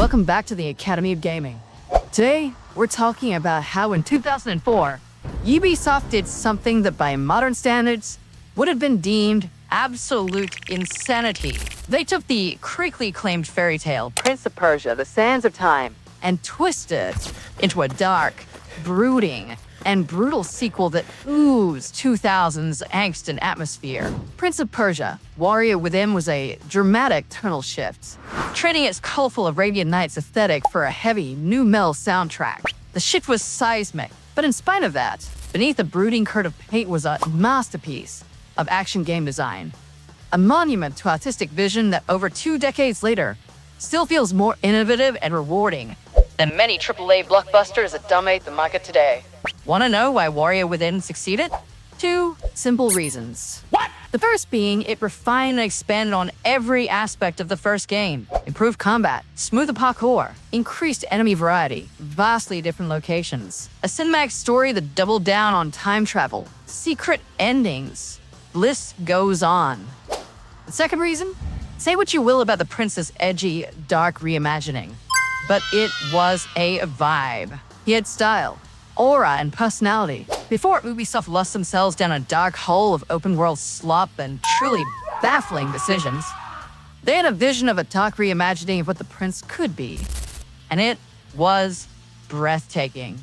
welcome back to the Academy of Gaming. Today, we're talking about how in 2004, Ubisoft did something that by modern standards would have been deemed absolute insanity. They took the critically acclaimed fairy tale, Prince of Persia, The Sands of Time, and twisted it into a dark, brooding, and brutal sequel that oozed 2000's angst and atmosphere. Prince of Persia, Warrior Within was a dramatic tonal shift, trading its colorful Arabian Nights aesthetic for a heavy, new metal soundtrack. The shift was seismic, but in spite of that, beneath the brooding coat of paint was a masterpiece of action game design. A monument to artistic vision that over 2 decades later still feels more innovative and rewarding than many AAA blockbusters that dominate the market today. Want to know why Warrior Within succeeded? 2 simple reasons. What? The first being it refined and expanded on every aspect of the first game. Improved combat, smoother parkour, increased enemy variety, vastly different locations, a cinematic story that doubled down on time travel, secret endings. The list goes on. The second reason? Say what you will about the Prince's edgy, dark reimagining, but it was a vibe. He had style, aura, and personality. Before Ubisoft lost themselves down a dark hole of open-world slop and truly baffling decisions, they had a vision of a dark reimagining of what the Prince could be. And it was breathtaking.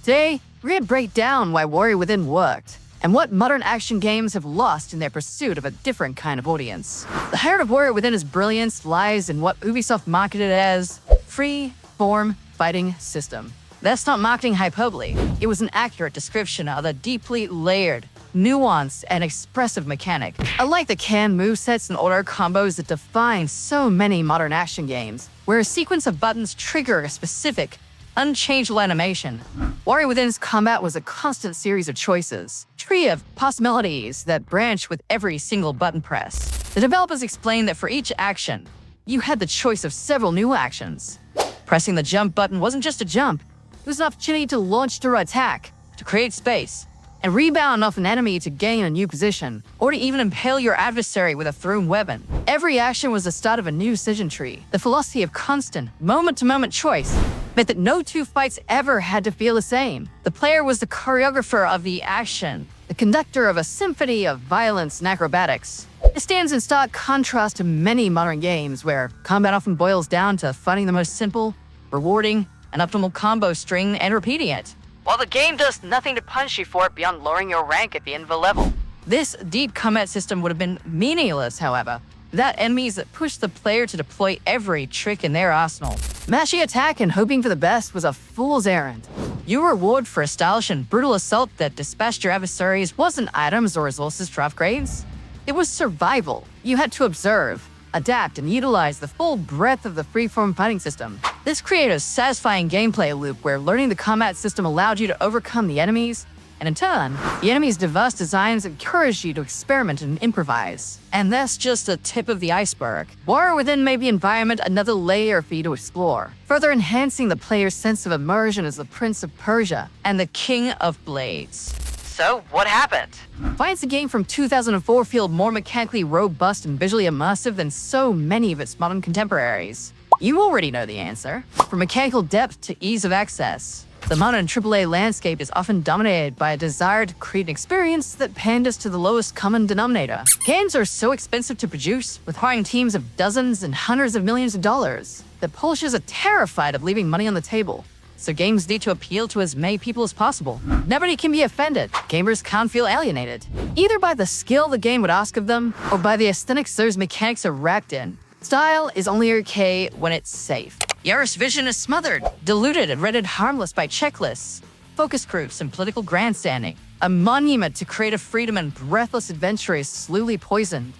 Today, we're going to break down why Warrior Within worked, and what modern action games have lost in their pursuit of a different kind of audience. The heart of Warrior Within's brilliance lies in what Ubisoft marketed as free-form fighting system. That's not marketing hyperbole. It was an accurate description of a deeply layered, nuanced, and expressive mechanic. Unlike the canned movesets and auto combos that define so many modern action games, where a sequence of buttons trigger a specific, unchangeable animation, Warrior Within's combat was a constant series of choices, tree of possibilities that branched with every single button press. The developers explained that for each action, you had the choice of several new actions. Pressing the jump button wasn't just a jump, it was an opportunity to launch or attack, to create space, and rebound off an enemy to gain a new position, or to even impale your adversary with a thrown weapon. Every action was the start of a new decision tree. The philosophy of constant, moment-to-moment choice meant that no 2 fights ever had to feel the same. The player was the choreographer of the action, the conductor of a symphony of violence and acrobatics. It stands in stark contrast to many modern games where combat often boils down to finding the most simple, rewarding, and optimal combo string and repeating it, while the game does nothing to punish you for it beyond lowering your rank at the end of a level. This deep combat system would have been meaningless, however, without enemies that pushed the player to deploy every trick in their arsenal. Mashing attack and hoping for the best was a fool's errand. Your reward for a stylish and brutal assault that dispatched your adversaries wasn't items or resources for upgrades. It was survival. You had to observe, adapt, and utilize the full breadth of the freeform fighting system. This created a satisfying gameplay loop where learning the combat system allowed you to overcome the enemies, and in turn, the enemies' diverse designs encouraged you to experiment and improvise. And that's just the tip of the iceberg. Warrior Within made the environment another layer for you to explore, further enhancing the player's sense of immersion as the Prince of Persia and the King of Blades. So, what happened? Why does the game from 2004 feel more mechanically robust and visually immersive than so many of its modern contemporaries? You already know the answer. From mechanical depth to ease of access, the modern AAA landscape is often dominated by a desire to create an experience that panders to the lowest common denominator. Games are so expensive to produce, requiring teams of dozens and hundreds of millions of dollars, that publishers are terrified of leaving money on the table. So games need to appeal to as many people as possible. Nobody can be offended. Gamers can't feel alienated, either by the skill the game would ask of them, or by the aesthetics those mechanics are wrapped in. Style is only okay when it's safe. Yaris vision is smothered, diluted, and rendered harmless by checklists, focus groups, and political grandstanding. A monument to creative freedom and breathless adventure is slowly poisoned,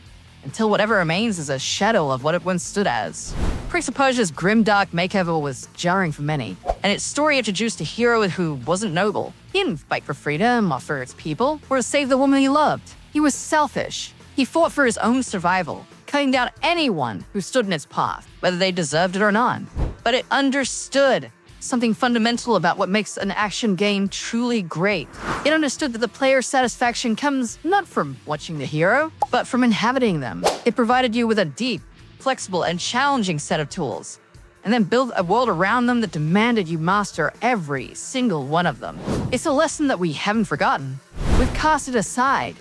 until whatever remains is a shadow of what it once stood as. Prince of Persia's grimdark makeover was jarring for many, and its story introduced a hero who wasn't noble. He didn't fight for freedom or for its people, or to save the woman he loved. He was selfish. He fought for his own survival, cutting down anyone who stood in its path, whether they deserved it or not. But it understood something fundamental about what makes an action game truly great. It understood that the player's satisfaction comes not from watching the hero, but from inhabiting them. It provided you with a deep, flexible, and challenging set of tools, and then build a world around them that demanded you master every single one of them. It's a lesson that we haven't forgotten. We've cast it aside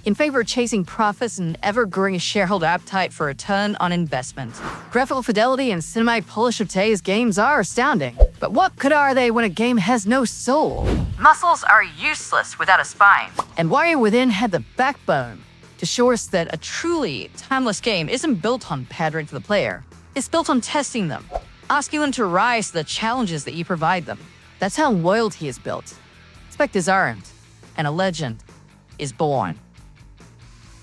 in favor of chasing profits and ever-growing shareholder appetite for return on investment. Graphical fidelity and cinematic polish of today's games are astounding. But what good are they when a game has no soul? Muscles are useless without a spine. And Warrior Within had the backbone to show us that a truly timeless game isn't built on pandering to the player. It's built on testing them, asking them to rise to the challenges that you provide them. That's how loyalty is built. Spectres aren't, and a legend is born.